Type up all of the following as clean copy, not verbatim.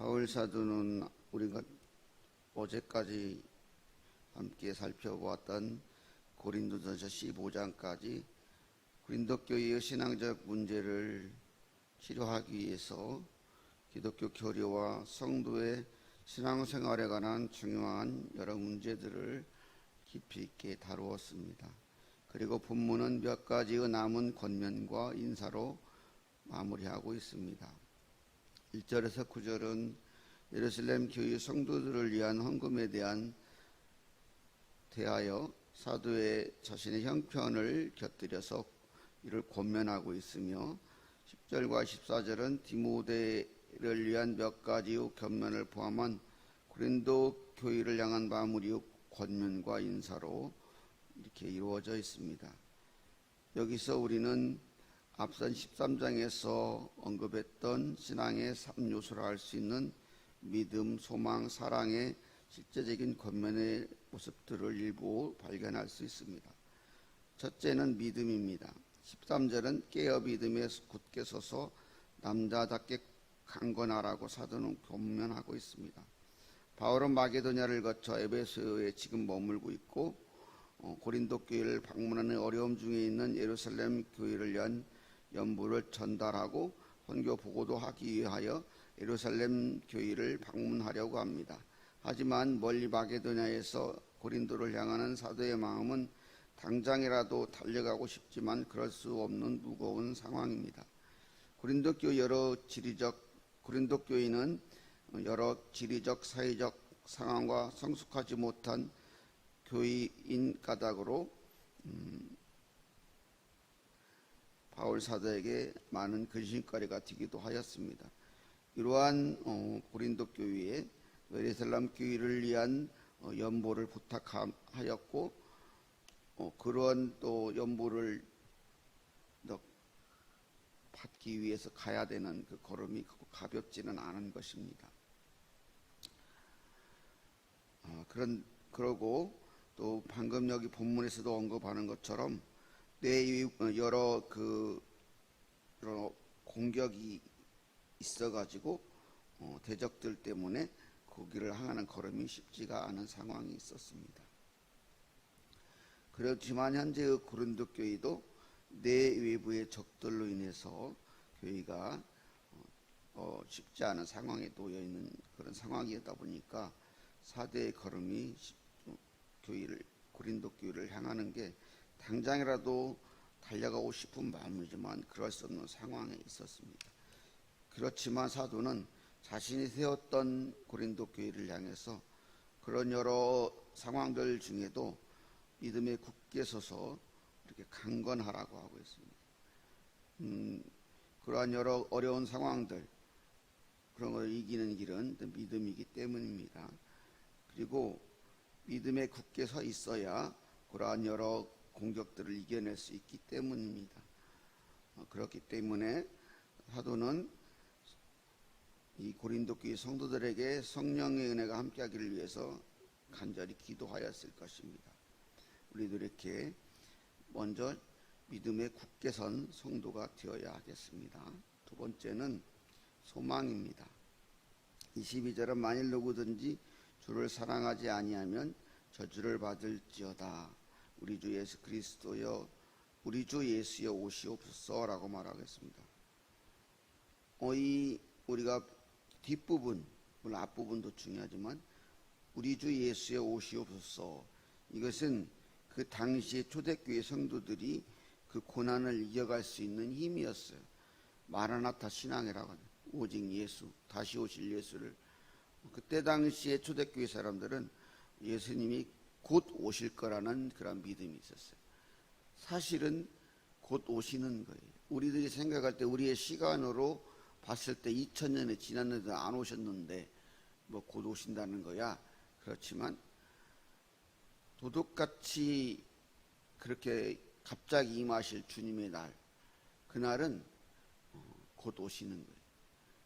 바울 사도는 우리가 어제까지 함께 살펴보았던 고린도전서 15장까지 고린도 교회의 신앙적 문제를 치료하기 위해서 기독교 교리와 성도의 신앙생활에 관한 중요한 여러 문제들을 깊이 있게 다루었습니다. 그리고 본문은 몇 가지의 남은 권면과 인사로 마무리하고 있습니다. 1절에서 9절은 예루살렘 교회 성도들을 위한 헌금에 대하여 사도의 자신의 형편을 곁들여서 이를 권면하고 있으며 10절과 14절은 디모데를 위한 몇 가지의 권면을 포함한 고린도 교회를 향한 마무리의 권면과 인사로 이렇게 이루어져 있습니다. 여기서 우리는 앞선 13장에서 언급했던 신앙의 3요소라 할 수 있는 믿음, 소망, 사랑의 실제적인 권면의 모습들을 일부 발견할 수 있습니다. 첫째는 믿음입니다. 13절은 깨어 믿음에 굳게 서서 남자답게 강건하라고 사도는 권면하고 있습니다. 바울은 마게도냐를 거쳐 에베소에 지금 머물고 있고 고린도 교회를 방문하는 어려움 중에 있는 예루살렘 교회를 위한 연부를 전달하고 선교 보고도 하기 위하여 예루살렘 교회를 방문하려고 합니다. 하지만 멀리 마게도냐에서 고린도를 향하는 사도의 마음은 당장이라도 달려가고 싶지만 그럴 수 없는 무거운 상황입니다. 고린도 교회는 여러 지리적, 사회적 상황과 성숙하지 못한 교회인 까닭으로 바울 사도에게 많은 근심거리가 되기도 하였습니다. 이러한 고린도 교회에 예루살렘 교회를 위한 연보를 부탁하였고 그러한 또 연보를 받기 위해서 가야 되는 그 걸음이 가볍지는 않은 것입니다. 그러고 또 방금 여기 본문에서도 언급하는 것처럼 여러 공격이 있어가지고 대적들 때문에 거기를 향하는 걸음이 쉽지가 않은 상황이 있었습니다. 그렇지만 현재의 고린도 교회도 내외부의 적들로 인해서 교회가 쉽지 않은 상황에 놓여 있는 그런 상황이다 보니까 사대의 걸음이 고린도 교회를 향하는 게 당장이라도 달려가고 싶은 마음이지만 그럴 수 없는 상황에 있었습니다. 그렇지만 사도는 자신이 세웠던 고린도 교회를 향해서 그런 여러 상황들 중에도 믿음에 굳게 서서 이렇게 강건하라고 하고 있습니다. 그러한 여러 어려운 상황들, 그런 걸 이기는 길은 믿음이기 때문입니다. 그리고 믿음에 굳게 서 있어야 그러한 여러 공격들을 이겨낼 수 있기 때문입니다. 그렇기 때문에 사도는 이 고린도 교회 성도들에게 성령의 은혜가 함께하기를 위해서 간절히 기도하였을 것입니다. 우리도 이렇게 먼저 믿음에 굳게 선 성도가 되어야 하겠습니다. 두 번째는 소망입니다. 22절은 만일 누구든지 주를 사랑하지 아니하면 저주를 받을지어다. 우리 주 예수 그리스도여, 우리 주 예수여 오시옵소서라고 말하겠습니다. 우리가 뒷부분, 물론 앞부분도 중요하지만 우리 주 예수여 오시옵소서, 이것은 그 당시의 초대교회 성도들이 그 고난을 이겨갈 수 있는 힘이었어요. 마라나타 신앙이라고 하죠. 오직 예수, 다시 오실 예수를. 그때 당시의 초대교회 사람들은 예수님이 곧 오실 거라는 그런 믿음이 있었어요. 사실은 곧 오시는 거예요. 우리들이 생각할 때 우리의 시간으로 봤을 때 2000년이 지났는데 안 오셨는데 뭐 곧 오신다는 거야. 그렇지만 도둑같이 그렇게 갑자기 임하실 주님의 날, 그날은 곧 오시는 거예요.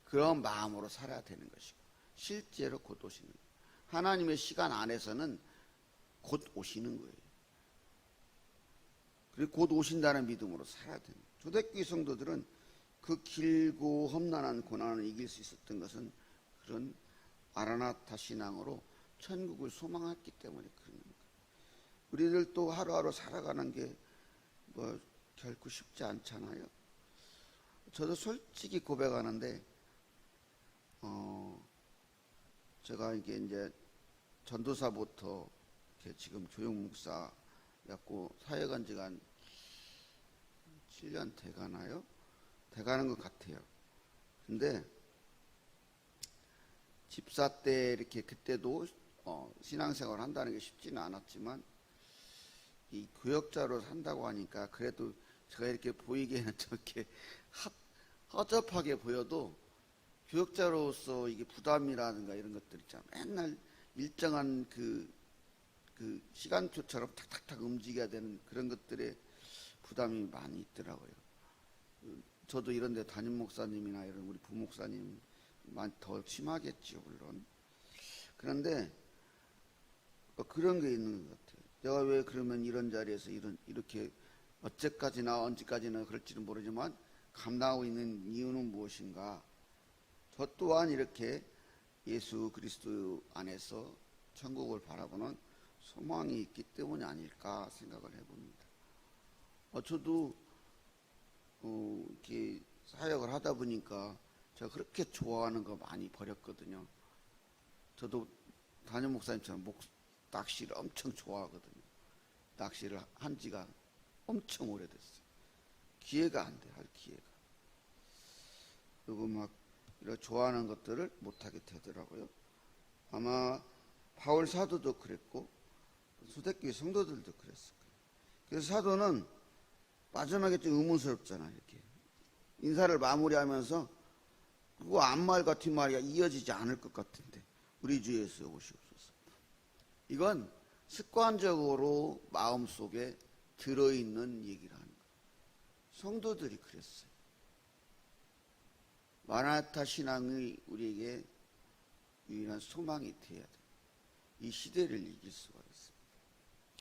그런 마음으로 살아야 되는 것이고 실제로 곧 오시는 거예요. 하나님의 시간 안에서는 곧 오시는 거예요. 그리고 곧 오신다는 믿음으로 살아야 되는 거예요. 초대교회 성도들은 그 길고 험난한 고난을 이길 수 있었던 것은 그런 아라나타 신앙으로 천국을 소망했기 때문에 그런 거예요. 우리들도 하루하루 살아가는 게 뭐 결코 쉽지 않잖아요. 저도 솔직히 고백하는데 제가 이제 전도사부터 이렇게 지금 교육 목사였고 사역한 지가 한 7년 돼가나요? 돼가는 것 같아요. 근데 집사 때 이렇게 그때도 신앙생활 한다는 게 쉽지는 않았지만 이 교역자로 산다고 하니까 그래도 제가 이렇게 보이기에는 저렇게 허접하게 보여도 교역자로서 이게 부담이라든가 이런 것들 있잖아요. 맨날 일정한 그 시간표처럼 탁탁탁 움직여야 되는 그런 것들에 부담이 많이 있더라고요. 저도 이런 데 담임 목사님이나 이런 우리 부목사님 더 심하겠죠, 물론. 그런데 그런 게 있는 것 같아요. 내가 왜 그러면 이런 자리에서 이렇게 어째까지나 언제까지나 그럴지는 모르지만 감당하고 있는 이유는 무엇인가? 저 또한 이렇게 예수 그리스도 안에서 천국을 바라보는 소망이 있기 때문이 아닐까 생각을 해봅니다. 저도 이렇게 사역을 하다 보니까 제가 그렇게 좋아하는 거 많이 버렸거든요. 저도 담임 목사님처럼 낚시를 엄청 좋아하거든요. 낚시를 한 지가 엄청 오래됐어요. 기회가 안 돼, 할 기회가. 그리고 막 이런 좋아하는 것들을 못하게 되더라고요. 아마 바울 사도도 그랬고 초대교회 성도들도 그랬을 거예요. 그래서 사도는 마지막에 좀 의문스럽잖아요. 이렇게 인사를 마무리하면서 그거 앞말과 뒷말이 이어지지 않을 것 같은데 우리 주 예수여 오시옵소서. 이건 습관적으로 마음속에 들어있는 얘기를 하는 거예요. 성도들이 그랬어요. 마라나타 신앙이 우리에게 유일한 소망이 되어야 돼요. 이 시대를 이길 수가 있습니다.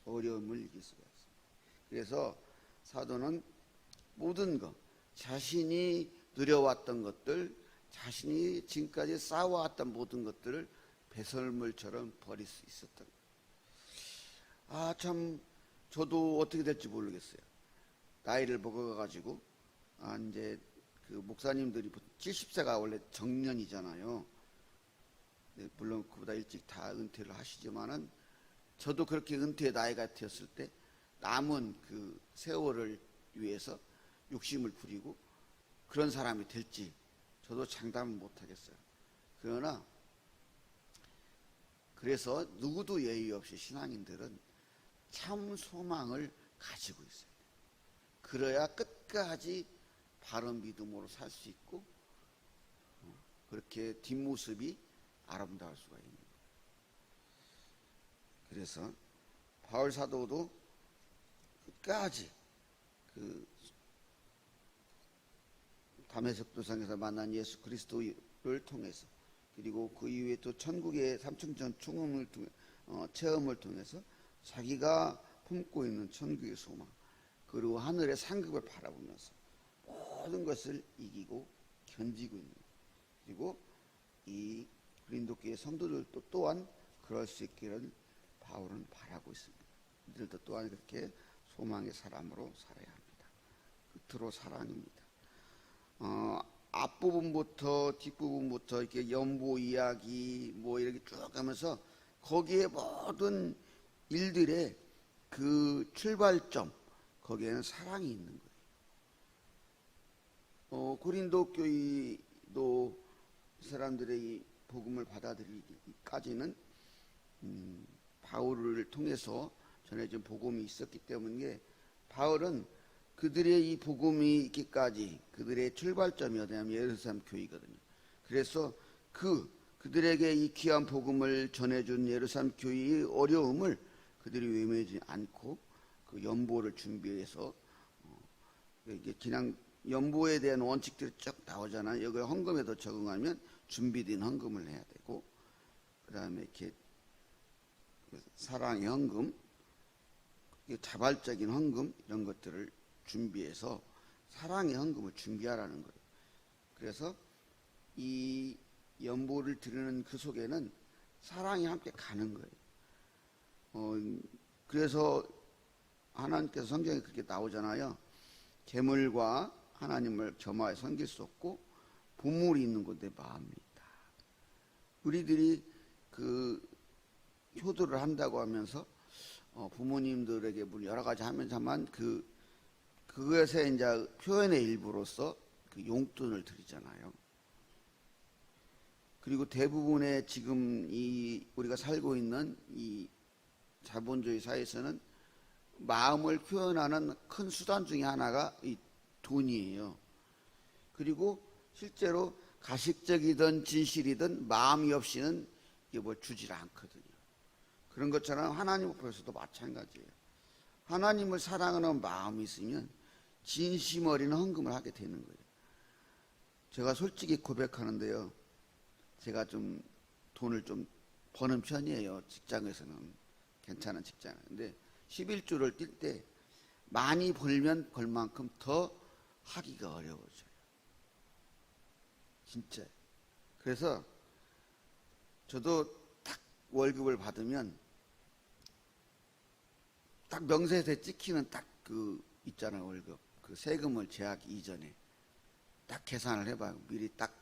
어려움을 이길 수가 있습니다. 그래서 사도는 모든 것, 자신이 누려왔던 것들, 자신이 지금까지 쌓아왔던 모든 것들을 배설물처럼 버릴 수 있었던 거예요. 참 저도 어떻게 될지 모르겠어요. 나이를 먹어가지고 이제 그 목사님들이 70세가 원래 정년이잖아요. 네, 물론 그보다 일찍 다 은퇴를 하시지만은 저도 그렇게 은퇴의 나이가 되었을 때 남은 그 세월을 위해서 욕심을 부리고 그런 사람이 될지 저도 장담은 못하겠어요. 그러나 그래서 누구도 예의 없이 신앙인들은 참 소망을 가지고 있어요. 그래야 끝까지 바른 믿음으로 살 수 있고 그렇게 뒷모습이 아름다울 수가 있는 거예요. 그래서 바울 사도도 끝까지 그 다메섹 도상에서 만난 예수 그리스도를 통해서 그리고 그 이후에 또 천국의 삼층전 충음을 통해 체험을 통해서 자기가 품고 있는 천국의 소망 그리고 하늘의 상급을 바라보면서 모든 것을 이기고 견디고 있는 거예요. 그리고 이 고린도 교회 성도들도 또한 그럴 수 있기를 바울은 바라고 있습니다. 이들도 또한 그렇게 소망의 사람으로 살아야 합니다. 끝으로 사랑입니다. 앞부분부터 뒷부분부터 이렇게 연보 이야기 뭐 이렇게 쭉 가면서 거기에 모든 일들의 그 출발점 거기에는 사랑이 있는 거예요. 고린도 교회도 사람들의 이 복음을 받아들이기까지는 바울을 통해서 전해진 복음이 있었기 때문에 바울은 그들의 이 복음이 있기까지 그들의 출발점이 어디냐면 예루살렘 교회거든요. 그래서 그들에게 이 귀한 복음을 전해준 예루살렘 교회의 어려움을 그들이 외면하지 않고 그 연보를 준비해서 이게 그냥 연보에 대한 원칙들이 쭉 나오잖아요. 여기 헌금에도 적응하면 준비된 헌금을 해야 되고 그 다음에 이렇게 사랑의 헌금, 자발적인 헌금 이런 것들을 준비해서 사랑의 헌금을 준비하라는 거예요. 그래서 이 연보를 드리는 그 속에는 사랑이 함께 가는 거예요. 그래서 하나님께서 성경에 그렇게 나오잖아요. 재물과 하나님을 겸하여 섬길 수 없고 보물이 있는 곳에 마음이 있다. 우리들이 그 효도를 한다고 하면서 부모님들에게 여러 가지 하면서만 그것에 이제 표현의 일부로서 그 용돈을 드리잖아요. 그리고 대부분의 지금 우리가 살고 있는 이 자본주의 사회에서는 마음을 표현하는 큰 수단 중에 하나가 이 돈이에요. 그리고 실제로 가식적이든 진실이든 마음이 없이는 이게 뭘 주질 않거든요. 그런 것처럼 하나님 앞에서도 마찬가지예요. 하나님을 사랑하는 마음이 있으면 진심 어린 헌금을 하게 되는 거예요. 제가 솔직히 고백하는데요. 제가 좀 돈을 좀 버는 편이에요. 직장에서는. 괜찮은 직장은. 근데 11조를 뛸 때 많이 벌면 벌 만큼 더 하기가 어려워져요. 진짜. 그래서 저도 딱 월급을 받으면 딱 명세서에 찍히는 딱 있잖아요. 월급. 그 세금을 제하기 이전에 딱 계산을 해봐요. 미리 딱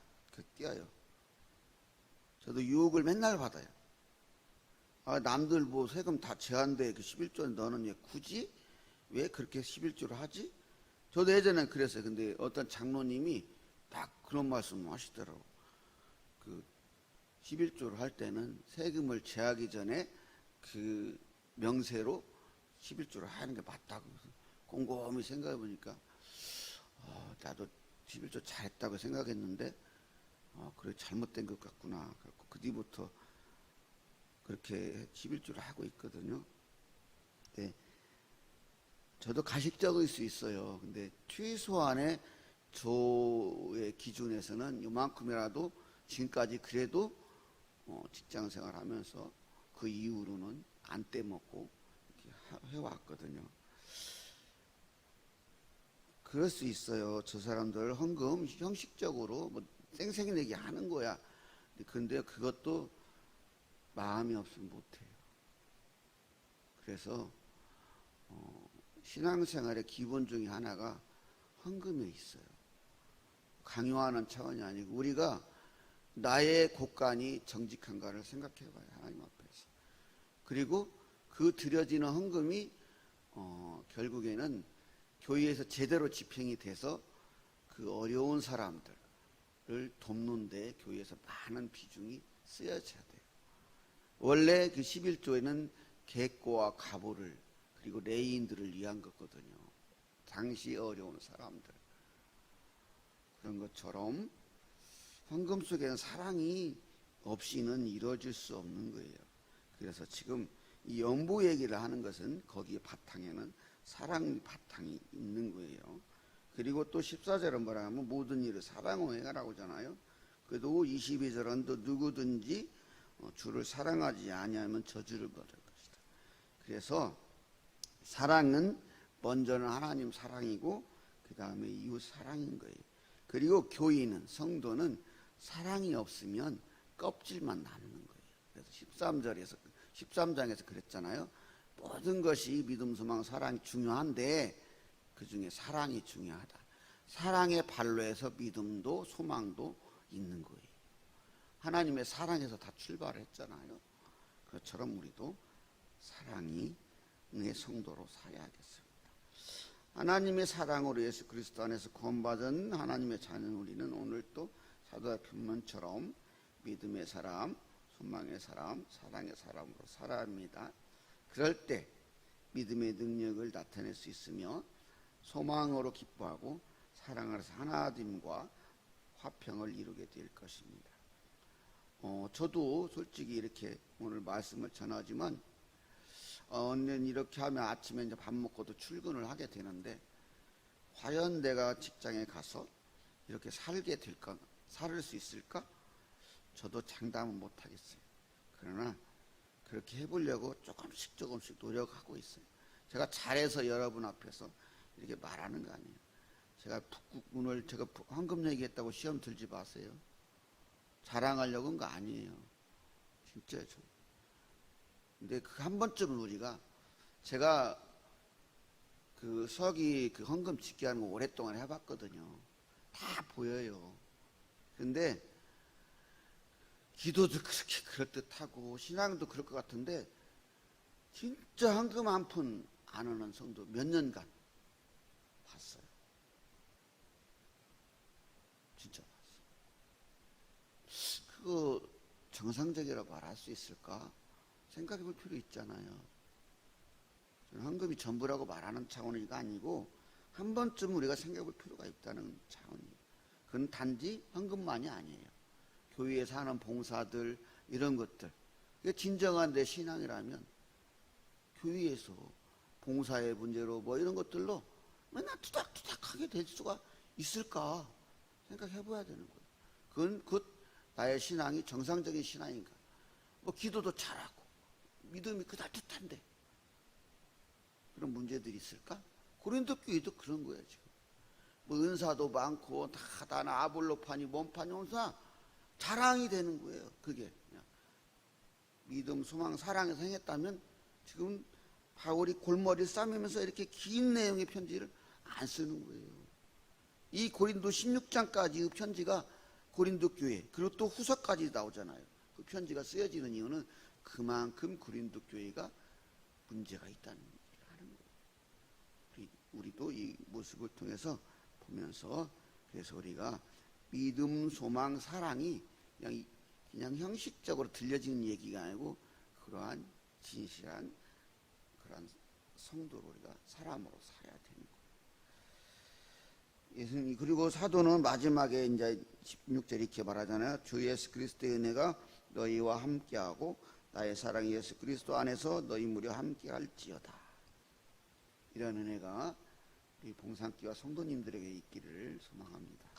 띄어요. 저도 유혹을 맨날 받아요. 남들 뭐 세금 다 제한돼. 그 11조는 너는 왜 굳이? 왜 그렇게 11조를 하지? 저도 예전엔 그랬어요. 근데 어떤 장로님이 딱 그런 말씀을 하시더라고. 그 11조를 할 때는 세금을 제하기 전에 그 명세로 11조를 하는 게 맞다고. 곰곰이 생각해 보니까 나도 11조 잘했다고 생각했는데 그래 잘못된 것 같구나. 그 뒤부터 그렇게 11조를 하고 있거든요. 네. 저도 가식적일 수 있어요. 근데 최소한의 저의 기준에서는 이만큼이라도 지금까지 그래도 직장 생활하면서 그 이후로는 안 떼먹고 이렇게 해왔거든요. 그럴 수 있어요. 저 사람들 헌금 형식적으로 뭐 쌩쌩내기 하는 거야. 근데 그것도 마음이 없으면 못해요. 그래서 신앙생활의 기본 중에 하나가 헌금에 있어요. 강요하는 차원이 아니고 우리가 나의 곳간이 정직한가를 생각해 봐요. 하나님 앞에서. 그리고 그 드려지는 헌금이 결국에는 교회에서 제대로 집행이 돼서 그 어려운 사람들을 돕는 데 교회에서 많은 비중이 쓰여져야 돼요. 원래 그 11조에는 객고와 가보를 그리고 레인들을 위한 거거든요. 당시 어려운 사람들. 그런 것처럼 헌금 속에는 사랑이 없이는 이루어질 수 없는 거예요. 그래서 지금 이 연보 얘기를 하는 것은 거기에 바탕에는 사랑 바탕이 있는 거예요. 그리고 또 14절은 뭐라 하면 모든 일을 사랑으로 행하라고 하잖아요. 그래도 22절은 또 누구든지 주를 사랑하지 아니하면 저주를 받을 것이다. 그래서 사랑은 먼저는 하나님 사랑이고 그 다음에 이웃 사랑인 거예요. 그리고 교인은 성도는 사랑이 없으면 껍질만 남는 거예요. 그래서 13장에서 그랬잖아요. 모든 것이 믿음, 소망, 사랑이 중요한데 그 중에 사랑이 중요하다. 사랑의 발로에서 믿음도 소망도 있는 거예요. 하나님의 사랑에서 다 출발했잖아요. 그것처럼 우리도 사랑이 내 성도로 살아야겠습니다. 하나님의 사랑으로 예수 그리스도 안에서 구원받은 하나님의 자녀 우리는 오늘 또 사도의 편문처럼 믿음의 사람, 소망의 사람, 사랑의 사람으로 살아야 합니다. 그럴 때 믿음의 능력을 나타낼 수 있으며 소망으로 기뻐하고 사랑을 해서 하나됨과 화평을 이루게 될 것입니다. 저도 솔직히 이렇게 오늘 말씀을 전하지만 이렇게 하면 아침에 이제 밥 먹고도 출근을 하게 되는데 과연 내가 직장에 가서 이렇게 살게 될까? 살 수 있을까? 저도 장담은 못하겠어요. 그러나 그렇게 해보려고 조금씩 노력하고 있어요. 제가 잘해서 여러분 앞에서 이렇게 말하는 거 아니에요. 제가 오늘 제가 헌금 얘기했다고 시험 들지 마세요. 자랑하려고 한 거 아니에요. 진짜요. 근데 그 한 번쯤은 우리가, 제가 그 서기 그 헌금 집계하는 거 오랫동안 해봤거든요. 다 보여요. 근데 기도도 그렇게 그럴듯하고 신앙도 그럴 것 같은데 진짜 헌금 한 푼 안 하는 성도 몇 년간 봤어요. 진짜 봤어요. 그거 정상적이라고 말할 수 있을까? 생각해 볼 필요 있잖아요. 헌금이 전부라고 말하는 차원이 아니고 한 번쯤 우리가 생각해 볼 필요가 있다는 차원이에요. 그건 단지 헌금만이 아니에요. 교회에서 하는 봉사들 이런 것들, 이게 진정한 내 신앙이라면 교회에서 봉사의 문제로 뭐 이런 것들로 맨날 투닥투닥하게 될 수가 있을까 생각해 봐야 되는 거예요. 그건 곧 나의 신앙이 정상적인 신앙인가. 뭐 기도도 잘하고 믿음이 그닥듯한데 그런 문제들이 있을까? 고린도 교회도 그런 거예요. 지금 뭐 은사도 많고 다 아볼로파니 몸파니 온사 자랑이 되는 거예요. 그게 그냥 믿음, 소망, 사랑에서 행했다면 지금 바울이 골머리를 싸매면서 이렇게 긴 내용의 편지를 안 쓰는 거예요. 이 고린도 16장까지의 편지가 고린도 교회, 그리고 또 후서까지 나오잖아요. 그 편지가 쓰여지는 이유는 그만큼 고린도 교회가 문제가 있다는 얘기를 하는 거예요. 우리도 이 모습을 통해서 보면서, 그래서 우리가 믿음, 소망, 사랑이 그냥 형식적으로 들려지는 얘기가 아니고 그러한 진실한 그러한 성도로 우리가 사람으로 살아야 되는 거예요. 예수님, 그리고 사도는 마지막에 이제 16절 이렇게 말하잖아요. 주 예수 그리스도의 은혜가 너희와 함께하고 나의 사랑 예수 그리스도 안에서 너희 무려 함께할지어다. 이런 은혜가 우리 봉산교와 성도님들에게 있기를 소망합니다.